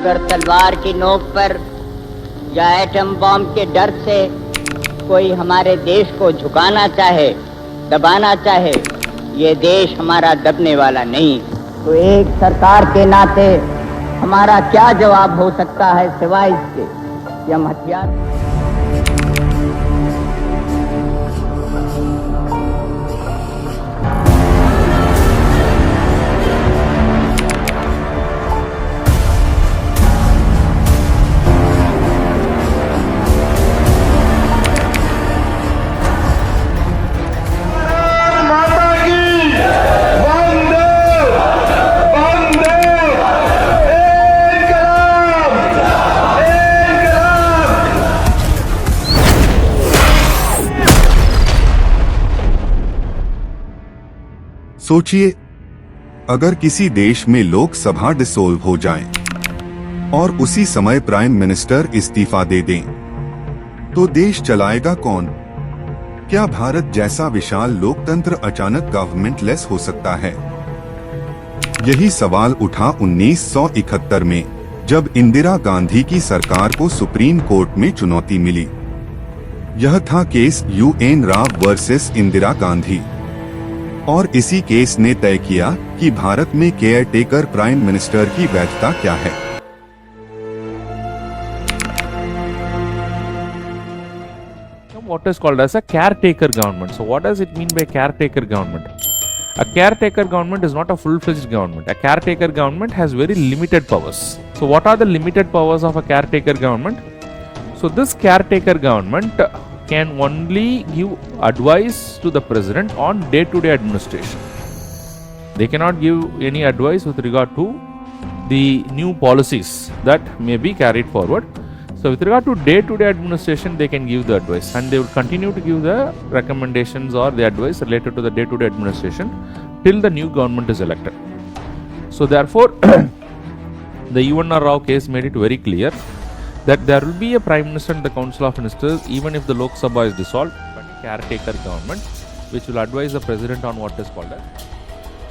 अगर तलवार की नोक पर या एटम बॉम्ब के डर से कोई हमारे देश को झुकाना चाहे, दबाना चाहे, ये देश हमारा दबने वाला नहीं। तो एक सरकार के नाते हमारा क्या जवाब हो सकता है सिवाय इसके कि हम हथियार। सोचिए, अगर किसी देश में लोकसभा डिसोल्व हो जाए और उसी समय प्राइम मिनिस्टर इस्तीफा दे दें, तो देश चलाएगा कौन? क्या भारत जैसा विशाल लोकतंत्र अचानक गवर्नमेंट लेस हो सकता है? यही सवाल उठा 1971 में, जब इंदिरा गांधी की सरकार को सुप्रीम कोर्ट में चुनौती मिली। यह था case UN Rao versus Indira Gandhi, और इसी केस ने तय किया कि भारत में केयर टेकर प्राइम मिनिस्टर की वैधता क्या है। What is called as a caretaker government. So what does it mean by caretaker government? A caretaker government is not a full-fledged government. A caretaker government has very limited powers. So what are the limited powers of a caretaker government? So this caretaker government can only give advice to the president on day-to-day administration. They cannot give any advice with regard to the new policies that may be carried forward. So with regard to day-to-day administration, they can give the advice, and they will continue to give the recommendations or the advice related to the day-to-day administration till the new government is elected. So therefore, the UNR Rao case made it very clear that there will be a Prime Minister and the Council of Ministers even if the Lok Sabha is dissolved, but a caretaker government which will advise the President on what is called as.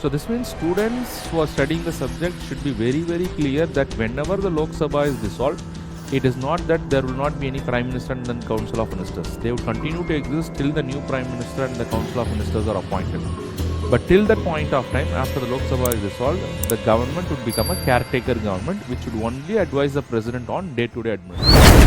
So this means students who are studying the subject should be very, very clear that whenever the Lok Sabha is dissolved, it is not that there will not be any Prime Minister and then Council of Ministers. They will continue to exist till the new Prime Minister and the Council of Ministers are appointed. But till that point of time, after the Lok Sabha is dissolved, the government would become a caretaker government which would only advise the President on day-to-day administration.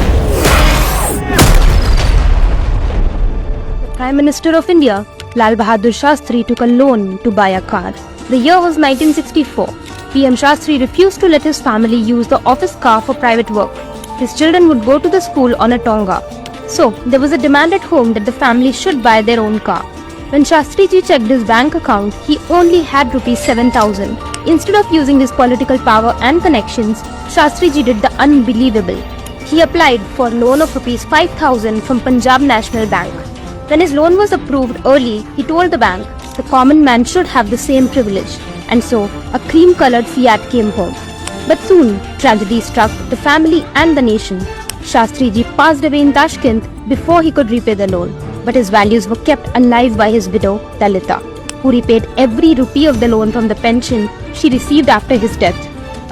The Prime Minister of India, Lal Bahadur Shastri, took a loan to buy a car. The year was 1964. PM Shastri refused to let his family use the office car for private work. His children would go to the school on a Tonga. So, there was a demand at home that the family should buy their own car. When Shastri ji checked his bank account, he only had rupees 7,000. Instead of using his political power and connections, Shastri ji did the unbelievable. He applied for a loan of rupees 5,000 from Punjab National Bank. When his loan was approved early, he told the bank the common man should have the same privilege. And so, a cream-colored Fiat came home. But soon, tragedy struck the family and the nation. Shastri ji passed away in Tashkent before he could repay the loan. But his values were kept alive by his widow, Lalita, who repaid every rupee of the loan from the pension she received after his death.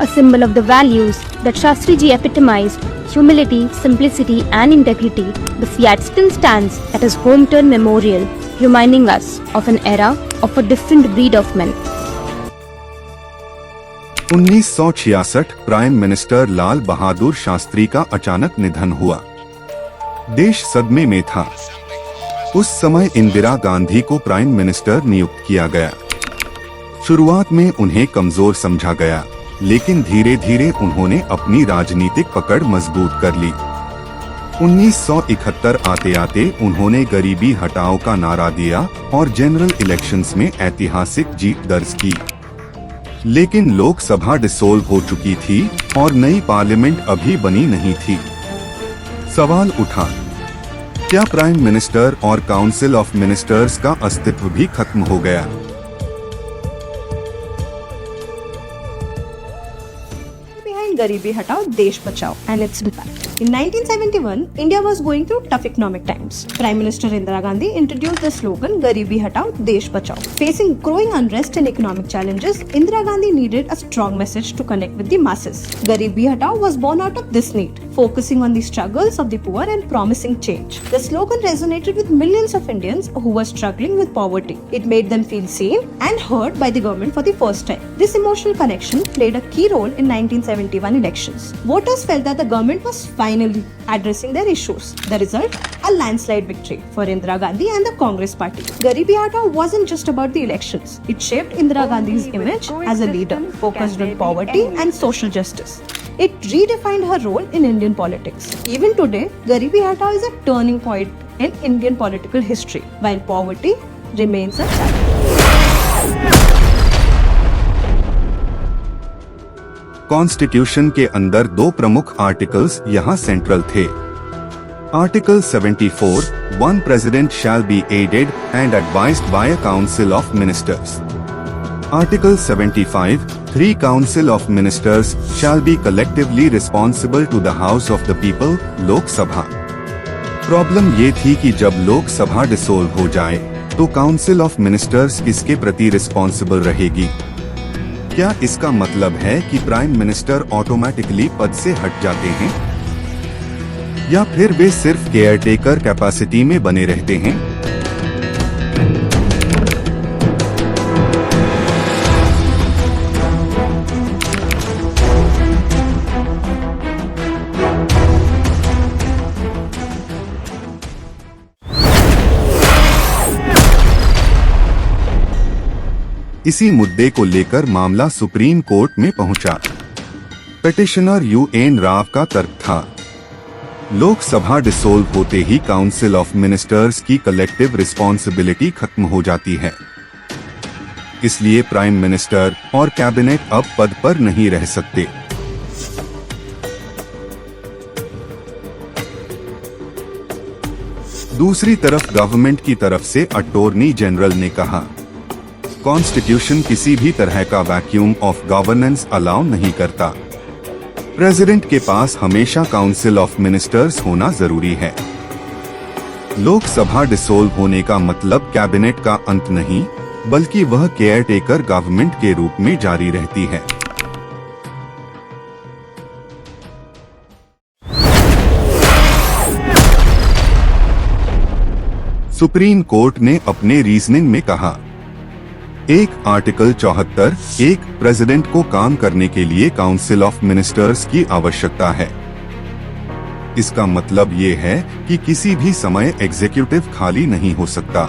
A symbol of the values that Shastri ji epitomized, humility, simplicity and integrity, the Fiat still stands at his home-turn memorial, reminding us of an era of a different breed of men. 1966 prime minister Lal Bahadur Shastri का अचानक निधन हुआ। देश सदमे में था। उस समय इंदिरा गांधी को प्राइम मिनिस्टर नियुक्त किया गया। शुरुआत में उन्हें कमजोर समझा गया, लेकिन धीरे धीरे उन्होंने अपनी राजनीतिक पकड़ मजबूत कर ली। 1971 आते आते उन्होंने गरीबी हटाओ का नारा दिया और जनरल इलेक्शंस में ऐतिहासिक जीत दर्ज की। लेकिन लोकसभा डिसोल्व हो चुकी थी और नई पार्लियामेंट अभी बनी नहीं थी। सवाल उठा, क्या प्राइम मिनिस्टर और काउंसिल ऑफ मिनिस्टर्स का अस्तित्व भी खत्म हो गया? Behind Garibi Hatao, Desh Bachao and its impact. In 1971, India was going through tough economic times. Prime Minister Indira Gandhi introduced the slogan Garibi Hatao, Desh Bachao. Facing growing unrest and economic challenges, Indira Gandhi needed a strong message to connect with the masses. Garibi Hatao was born out of this need, focusing on the struggles of the poor and promising change. The slogan resonated with millions of Indians who were struggling with poverty. It made them feel seen and heard by the government for the first time. This emotional connection played a key role in 1971 elections. Voters felt that the government was finally addressing their issues. The result? A landslide victory for Indira Gandhi and the Congress party. Garibi Hatao wasn't just about the elections. It shaped Indira Gandhi's image as a leader focused on poverty and social justice. It redefined her role in Indian politics. Even today, Garibi Hatao is a turning point in Indian political history, while poverty remains a challenge. Constitution के अंदर दो प्रमुख articles यहाँ central थे। Article 74, one president shall be aided and advised by a council of ministers. Article 75, 3 council of ministers shall be collectively responsible to the House of the People, लोक सभा। Problem ये थी कि जब लोक सभा डिसोल्व हो जाए तो काउंसिल ऑफ मिनिस्टर्स किसके प्रति रिस्पॉन्सिबल रहेगी? क्या इसका मतलब है कि प्राइम मिनिस्टर ऑटोमेटिकली पद से हट जाते हैं या फिर वे सिर्फ केयरटेकर कैपेसिटी में बने रहते हैं? इसी मुद्दे को लेकर मामला सुप्रीम कोर्ट में पहुंचा। पिटिशनर UN राव का तर्क था, लोकसभा डिसोल्व होते ही काउंसिल ऑफ मिनिस्टर्स की कलेक्टिव रिस्पॉन्सिबिलिटी खत्म हो जाती है, इसलिए प्राइम मिनिस्टर और कैबिनेट अब पद पर नहीं रह सकते। दूसरी तरफ गवर्नमेंट की तरफ से अटॉर्नी जनरल ने कहा, कॉन्स्टिट्यूशन किसी भी तरह का वैक्यूम ऑफ गवर्नेंस अलाउ नहीं करता। प्रेसिडेंट के पास हमेशा काउंसिल ऑफ मिनिस्टर्स होना जरूरी है। लोकसभा डिसोल्व होने का मतलब कैबिनेट का अंत नहीं, बल्कि वह केयरटेकर गवर्नमेंट के रूप में जारी रहती है। सुप्रीम कोर्ट ने अपने रीजनिंग में कहा, एक आर्टिकल 74, एक प्रेसिडेंट को काम करने के लिए काउंसिल ऑफ मिनिस्टर्स की आवश्यकता है। इसका मतलब ये है कि किसी भी समय एग्जीक्यूटिव खाली नहीं हो सकता।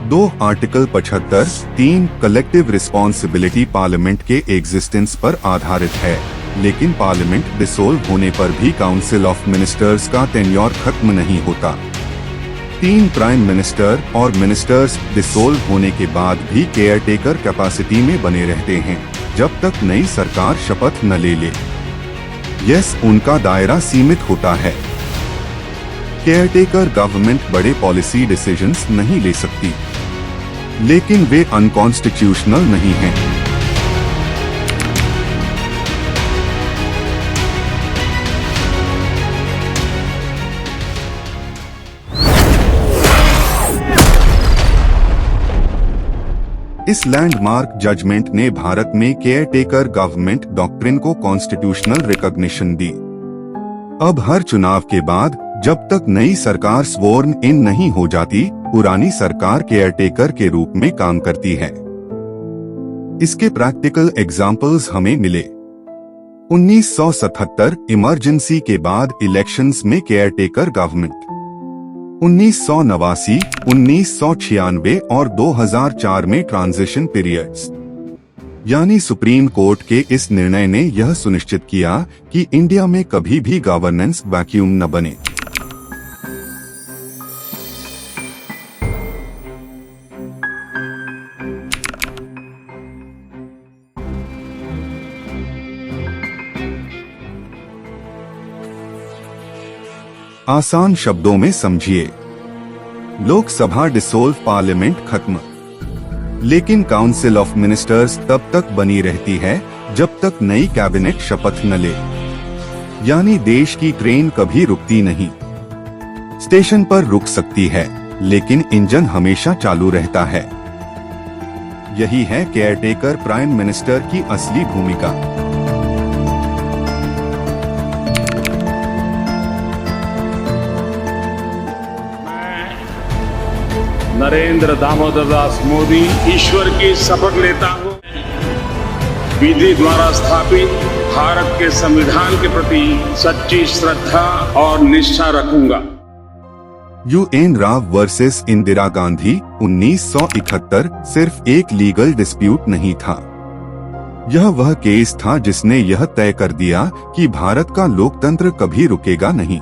2 आर्टिकल 75, 3 कलेक्टिव रिस्पॉन्सिबिलिटी पार्लियामेंट के एग्जिस्टेंस पर आधारित है, लेकिन पार्लियामेंट डिसोल्व होने पर भी काउंसिल ऑफ मिनिस्टर्स का टेन्योर खत्म नहीं होता। 3 प्राइम मिनिस्टर और मिनिस्टर्स डिसोल्व होने के बाद भी केयरटेकर कैपेसिटी में बने रहते हैं, जब तक नई सरकार शपथ न ले ले। यस, उनका दायरा सीमित होता है। केयरटेकर गवर्नमेंट बड़े पॉलिसी डिसीजंस नहीं ले सकती, लेकिन वे अनकॉन्स्टिट्यूशनल नहीं हैं। इस लैंडमार्क जजमेंट ने भारत में केयरटेकर गवर्नमेंट डॉक्ट्रिन को कॉन्स्टिट्यूशनल रिकॉग्निशन दी। अब हर चुनाव के बाद जब तक नई सरकार स्वर्न इन नहीं हो जाती, पुरानी सरकार केयरटेकर के रूप में काम करती है। इसके प्रैक्टिकल एग्जाम्पल्स हमें मिले। 1977 इमरजेंसी के बाद इलेक्शंस में केयरटेकर गवर्नमेंट, 1989, 1996 और 2004 में ट्रांजिशन पीरियड्स। यानी सुप्रीम कोर्ट के इस निर्णय ने यह सुनिश्चित किया कि इंडिया में कभी भी गवर्नेंस वैक्यूम न बने। आसान शब्दों में समझिए, लोकसभा डिसोल्व, पार्लियामेंट खत्म, लेकिन काउंसिल ऑफ मिनिस्टर्स तब तक बनी रहती है जब तक नई कैबिनेट शपथ न ले। यानी देश की ट्रेन कभी रुकती नहीं। स्टेशन पर रुक सकती है, लेकिन इंजन हमेशा चालू रहता है। यही है केयरटेकर प्राइम मिनिस्टर की असली भूमिका। नरेंद्र दामोदर दास मोदी ईश्वर की शपथ लेता हूँ, विधि द्वारा स्थापित भारत के संविधान के प्रति सच्ची श्रद्धा और निष्ठा रखूंगा। UN राव वर्सेस इंदिरा गांधी 1971 सिर्फ एक लीगल डिस्प्यूट नहीं था। यह वह केस था जिसने यह तय कर दिया कि भारत का लोकतंत्र कभी रुकेगा नहीं।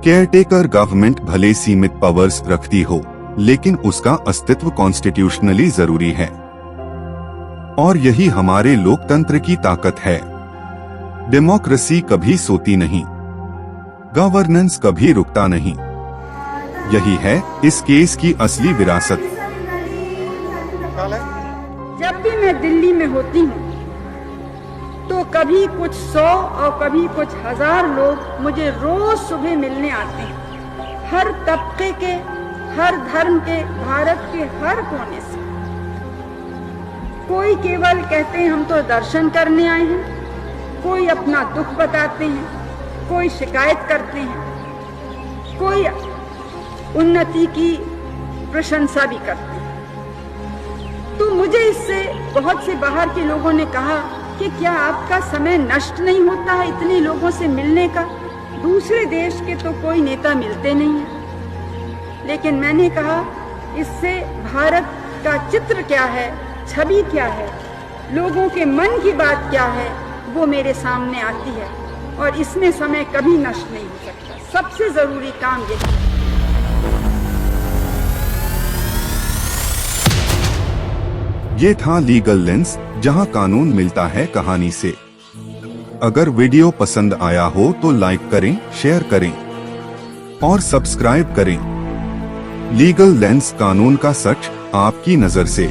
केयरटेकर गवर्नमेंट भले सीमित पावर्स रखती हो, लेकिन उसका अस्तित्व कॉन्स्टिट्यूशनली जरूरी है। और यही हमारे लोकतंत्र की ताकत है। डेमोक्रेसी कभी सोती नहीं, गवर्नेंस कभी रुकता नहीं। यही है इस केस की असली विरासत। जब भी मैं दिल्ली में होती हूँ तो कभी कुछ 100 और कभी कुछ 1000 लोग मुझे रोज सुबह मिलने आते हैं। हर तबके के, हर धर्म के, भारत के हर कोने से। कोई केवल कहते हैं हम तो दर्शन करने आए हैं, कोई अपना दुख बताते हैं, कोई शिकायत करते हैं, कोई उन्नति की प्रशंसा भी करते हैं। तो मुझे इससे बहुत से बाहर के लोगों ने कहा कि क्या आपका समय नष्ट नहीं होता है इतने लोगों से मिलने का? दूसरे देश के तो कोई नेता मिलते नहीं है। लेकिन मैंने कहा इससे भारत का चित्र क्या है, छवि क्या है, लोगों के मन की बात क्या है, वो मेरे सामने आती है। और इसमें समय कभी नष्ट नहीं हो सकता। सबसे जरूरी काम यही है। ये था लीगल लेंस, जहां कानून मिलता है कहानी से। अगर वीडियो पसंद आया हो तो लाइक करें, शेयर करें और सब्सक्राइब करें। लीगल लेंस, कानून का सच आपकी नजर से।